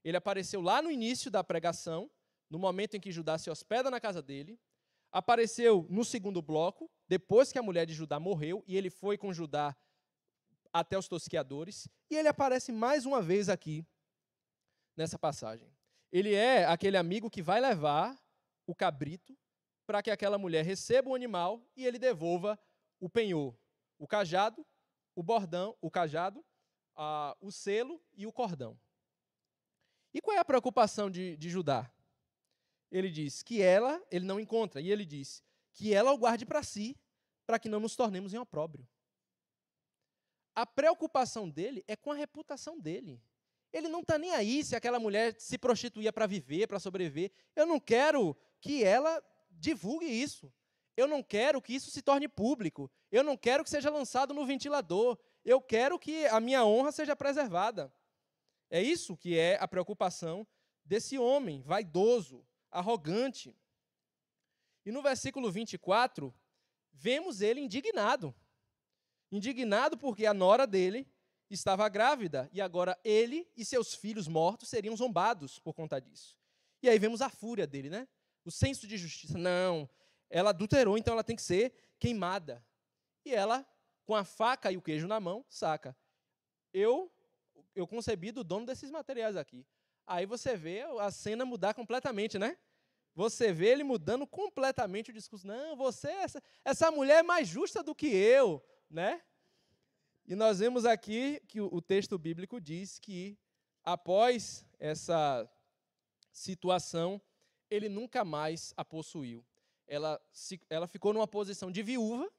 Ele apareceu lá no início da pregação, no momento em que Judá se hospeda na casa dele. Apareceu no segundo bloco, depois que a mulher de Judá morreu, e ele foi com Judá até os tosqueadores. E ele aparece mais uma vez aqui, nessa passagem. Ele é aquele amigo que vai levar o cabrito para que aquela mulher receba o animal e ele devolva o penhor, o cajado, o bordão, o selo e o cordão. E qual é a preocupação de Judá? Ele diz que ele não encontra, e ele diz que ela o guarde para si, para que não nos tornemos em opróbrio. A preocupação dele é com a reputação dele. Ele não está nem aí se aquela mulher se prostituía para viver, para sobreviver. Eu não quero que ela divulgue isso. Eu não quero que isso se torne público. Eu não quero que seja lançado no ventilador. Eu quero que a minha honra seja preservada. É isso que é a preocupação desse homem vaidoso, arrogante. E no versículo 24, vemos ele indignado. Indignado porque a nora dele estava grávida, e agora ele e seus filhos mortos seriam zombados por conta disso. E aí vemos a fúria dele, né? O senso de justiça. Não, ela adulterou, então ela tem que ser queimada. E ela, com a faca e o queijo na mão, saca: eu concebi do dono desses materiais aqui. Aí você vê a cena mudar completamente, né? Você vê ele mudando completamente o discurso. Não, essa mulher é mais justa do que eu, né? E nós vemos aqui que o texto bíblico diz que, após essa situação, ele nunca mais a possuiu. Ela ficou numa posição de viúva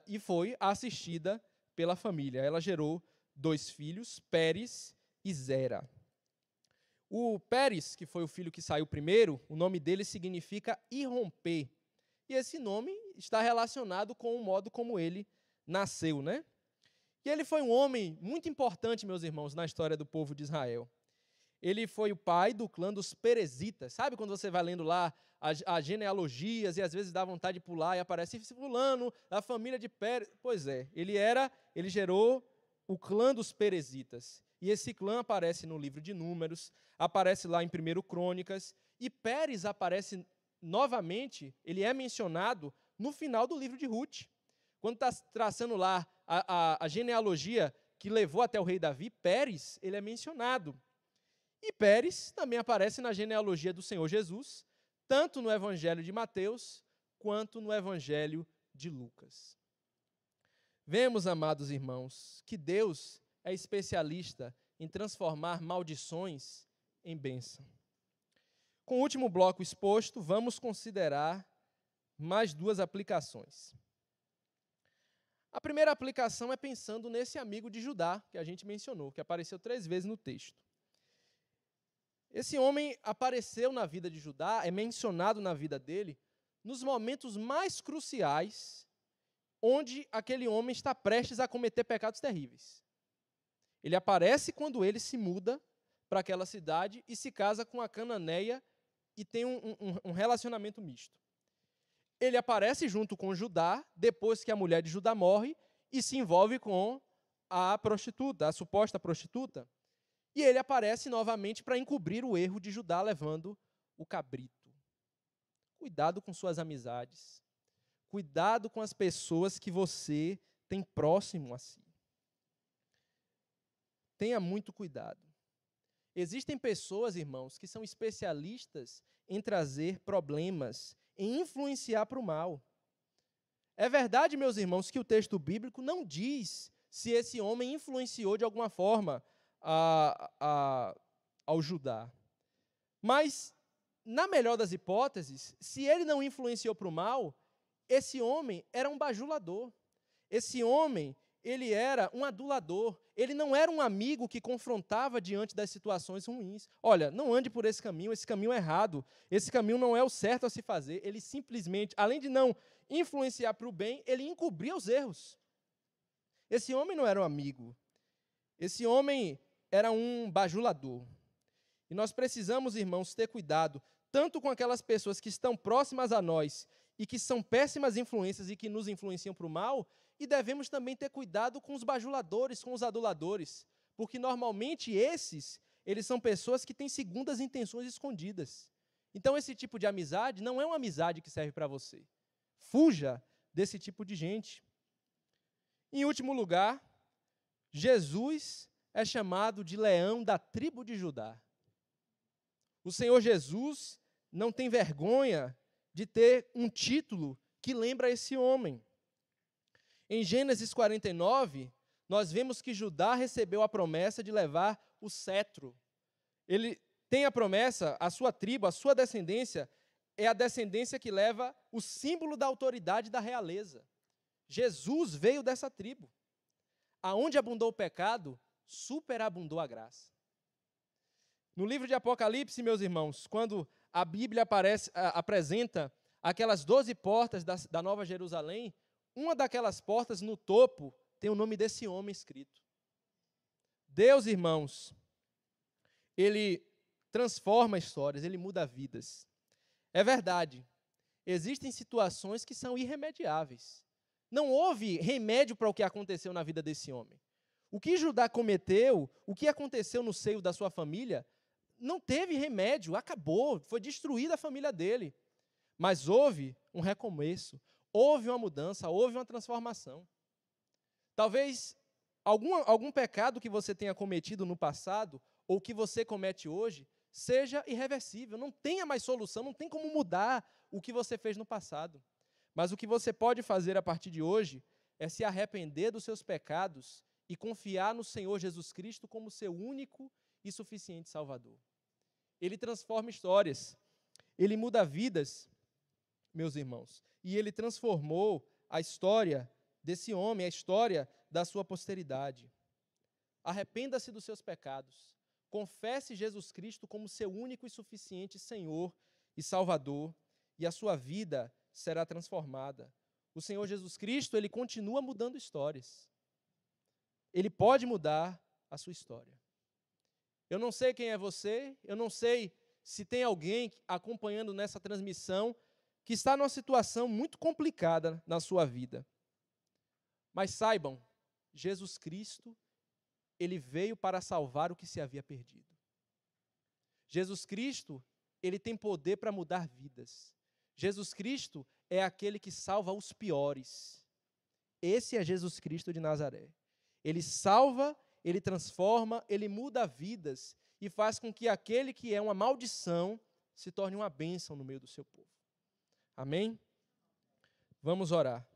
e foi assistida pela família. Ela gerou 2 filhos, Pérez e Zera. O Pérez, que foi o filho que saiu primeiro, o nome dele significa irromper. E esse nome está relacionado com o modo como ele nasceu, né? E ele foi um homem muito importante, meus irmãos, na história do povo de Israel. Ele foi o pai do clã dos Perezitas. Sabe quando você vai lendo lá as genealogias e às vezes dá vontade de pular e aparece fulano da família de Pérez? Pois é, ele gerou o clã dos Perezitas. E esse clã aparece no livro de Números, aparece lá em 1 Crônicas, e Pérez aparece novamente, ele é mencionado no final do livro de Ruth. Quando está traçando lá a genealogia que levou até o rei Davi, Pérez, ele é mencionado. E Pérez também aparece na genealogia do Senhor Jesus, tanto no Evangelho de Mateus, quanto no Evangelho de Lucas. Vemos, amados irmãos, que Deus é especialista em transformar maldições em bênção. Com o último bloco exposto, vamos considerar mais duas aplicações. A primeira aplicação é pensando nesse amigo de Judá, que a gente mencionou, que apareceu 3 vezes no texto. Esse homem apareceu na vida de Judá, é mencionado na vida dele, nos momentos mais cruciais, onde aquele homem está prestes a cometer pecados terríveis. Ele aparece quando ele se muda para aquela cidade e se casa com a cananeia e tem um relacionamento misto. Ele aparece junto com Judá, depois que a mulher de Judá morre, e se envolve com a prostituta, a suposta prostituta. E ele aparece novamente para encobrir o erro de Judá, levando o cabrito. Cuidado com suas amizades. Cuidado com as pessoas que você tem próximo a si. Tenha muito cuidado. Existem pessoas, irmãos, que são especialistas em trazer problemas, em influenciar para o mal. É verdade, meus irmãos, que o texto bíblico não diz se esse homem influenciou de alguma forma ao Judá. Mas, na melhor das hipóteses, se ele não influenciou para o mal, esse homem era um bajulador. Esse homem, ele era um adulador. Ele não era um amigo que confrontava diante das situações ruins. Olha, não ande por esse caminho é errado. Esse caminho não é o certo a se fazer. Ele simplesmente, além de não influenciar para o bem, ele encobria os erros. Esse homem não era um amigo. Esse homem era um bajulador. E nós precisamos, irmãos, ter cuidado, tanto com aquelas pessoas que estão próximas a nós e que são péssimas influências e que nos influenciam para o mal, e devemos também ter cuidado com os bajuladores, com os aduladores, porque normalmente eles são pessoas que têm segundas intenções escondidas. Então esse tipo de amizade não é uma amizade que serve para você. Fuja desse tipo de gente. Em último lugar, Jesus é chamado de leão da tribo de Judá. O Senhor Jesus não tem vergonha de ter um título que lembra esse homem. Em Gênesis 49, nós vemos que Judá recebeu a promessa de levar o cetro. Ele tem a promessa, a sua tribo, a sua descendência, é a descendência que leva o símbolo da autoridade da realeza. Jesus veio dessa tribo. Aonde abundou o pecado, superabundou a graça. No livro de Apocalipse, meus irmãos, quando a Bíblia apresenta aquelas 12 portas da Nova Jerusalém, uma daquelas portas, no topo, tem o nome desse homem escrito. Deus, irmãos, ele transforma histórias, ele muda vidas. É verdade, existem situações que são irremediáveis. Não houve remédio para o que aconteceu na vida desse homem. O que Judá cometeu, o que aconteceu no seio da sua família, não teve remédio, acabou, foi destruída a família dele. Mas houve um recomeço, houve uma mudança, houve uma transformação. Talvez algum pecado que você tenha cometido no passado, ou que você comete hoje, seja irreversível, não tenha mais solução, não tem como mudar o que você fez no passado. Mas o que você pode fazer a partir de hoje é se arrepender dos seus pecados e confiar no Senhor Jesus Cristo como seu único e suficiente Salvador. Ele transforma histórias, ele muda vidas, meus irmãos, e ele transformou a história desse homem, a história da sua posteridade. Arrependa-se dos seus pecados, confesse Jesus Cristo como seu único e suficiente Senhor e Salvador, e a sua vida será transformada. O Senhor Jesus Cristo, ele continua mudando histórias. Ele pode mudar a sua história. Eu não sei quem é você, eu não sei se tem alguém acompanhando nessa transmissão que está numa situação muito complicada na sua vida. Mas saibam, Jesus Cristo, ele veio para salvar o que se havia perdido. Jesus Cristo, ele tem poder para mudar vidas. Jesus Cristo é aquele que salva os piores. Esse é Jesus Cristo de Nazaré. Ele salva, ele transforma, ele muda vidas e faz com que aquele que é uma maldição se torne uma bênção no meio do seu povo. Amém? Vamos orar.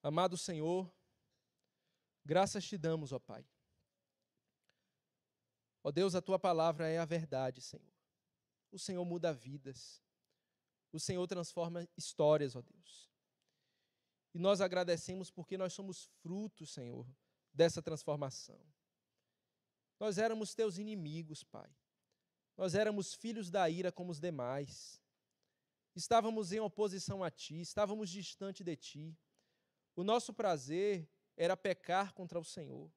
Amado Senhor, graças te damos, ó Pai. Ó Deus, a tua palavra é a verdade, Senhor. O Senhor muda vidas. O Senhor transforma histórias, ó Deus. E nós agradecemos porque nós somos frutos, Senhor, dessa transformação. Nós éramos teus inimigos, Pai. Nós éramos filhos da ira como os demais. Estávamos em oposição a Ti, estávamos distante de Ti. O nosso prazer era pecar contra o Senhor,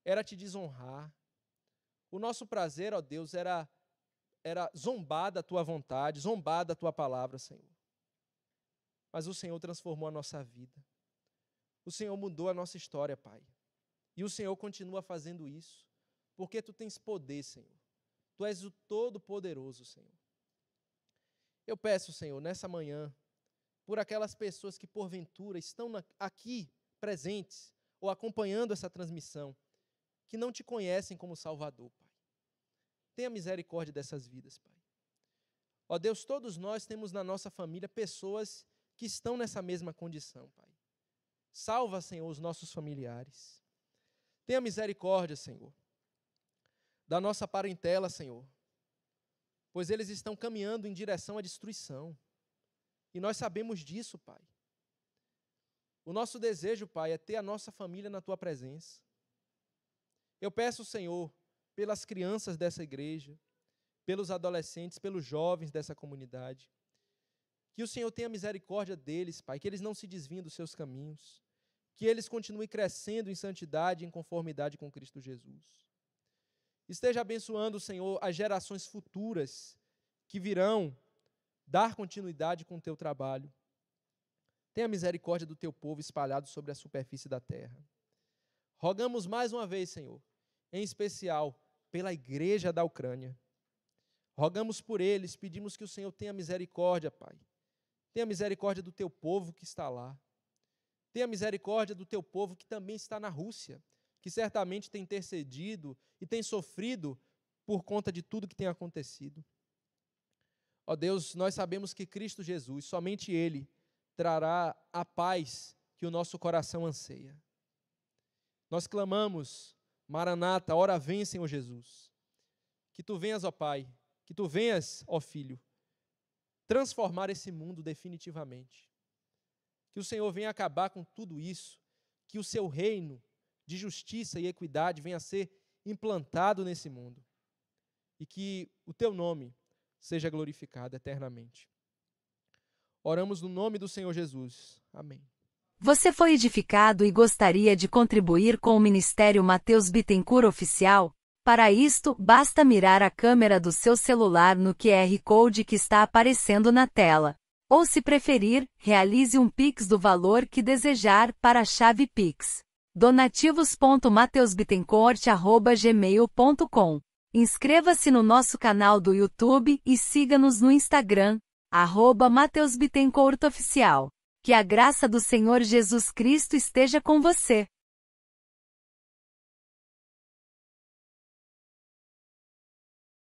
era Te desonrar. O nosso prazer, ó Deus, era zombar da Tua vontade, zombar da Tua palavra, Senhor. Mas o Senhor transformou a nossa vida. O Senhor mudou a nossa história, Pai. E o Senhor continua fazendo isso, porque Tu tens poder, Senhor. Tu és o Todo-Poderoso, Senhor. Eu peço, Senhor, nessa manhã, por aquelas pessoas que porventura estão aqui presentes ou acompanhando essa transmissão, que não Te conhecem como Salvador, Pai. Tenha misericórdia dessas vidas, Pai. Ó Deus, todos nós temos na nossa família pessoas que estão nessa mesma condição, Pai. Salva, Senhor, os nossos familiares. Tenha misericórdia, Senhor, da nossa parentela, Senhor, pois eles estão caminhando em direção à destruição. E nós sabemos disso, Pai. O nosso desejo, Pai, é ter a nossa família na Tua presença. Eu peço, Senhor, pelas crianças dessa igreja, pelos adolescentes, pelos jovens dessa comunidade, que o Senhor tenha misericórdia deles, Pai, que eles não se desviem dos seus caminhos, que eles continuem crescendo em santidade e em conformidade com Cristo Jesus. Esteja abençoando, Senhor, as gerações futuras que virão dar continuidade com o Teu trabalho. Tenha misericórdia do Teu povo espalhado sobre a superfície da terra. Rogamos mais uma vez, Senhor, em especial pela igreja da Ucrânia. Rogamos por eles, pedimos que o Senhor tenha misericórdia, Pai. Tenha misericórdia do Teu povo que está lá. Tenha misericórdia do Teu povo que também está na Rússia, que certamente tem intercedido e tem sofrido por conta de tudo que tem acontecido. Ó Deus, nós sabemos que Cristo Jesus, somente Ele, trará a paz que o nosso coração anseia. Nós clamamos, Maranata, ora vem, Senhor Jesus. Que Tu venhas, ó Pai, que Tu venhas, ó Filho, transformar esse mundo definitivamente. Que o Senhor venha acabar com tudo isso, que o Seu reino de justiça e equidade venha a ser implantado nesse mundo. E que o Teu nome seja glorificado eternamente. Oramos no nome do Senhor Jesus. Amém. Você foi edificado e gostaria de contribuir com o Ministério Mateus Bittencourt Oficial? Para isto, basta mirar a câmera do seu celular no QR Code que está aparecendo na tela. Ou, se preferir, realize um Pix do valor que desejar para a chave Pix: donativos.mateusbittencourt@gmail.com. Inscreva-se no nosso canal do YouTube e siga-nos no Instagram, @Mateus Bittencourt Oficial. Que a graça do Senhor Jesus Cristo esteja com você.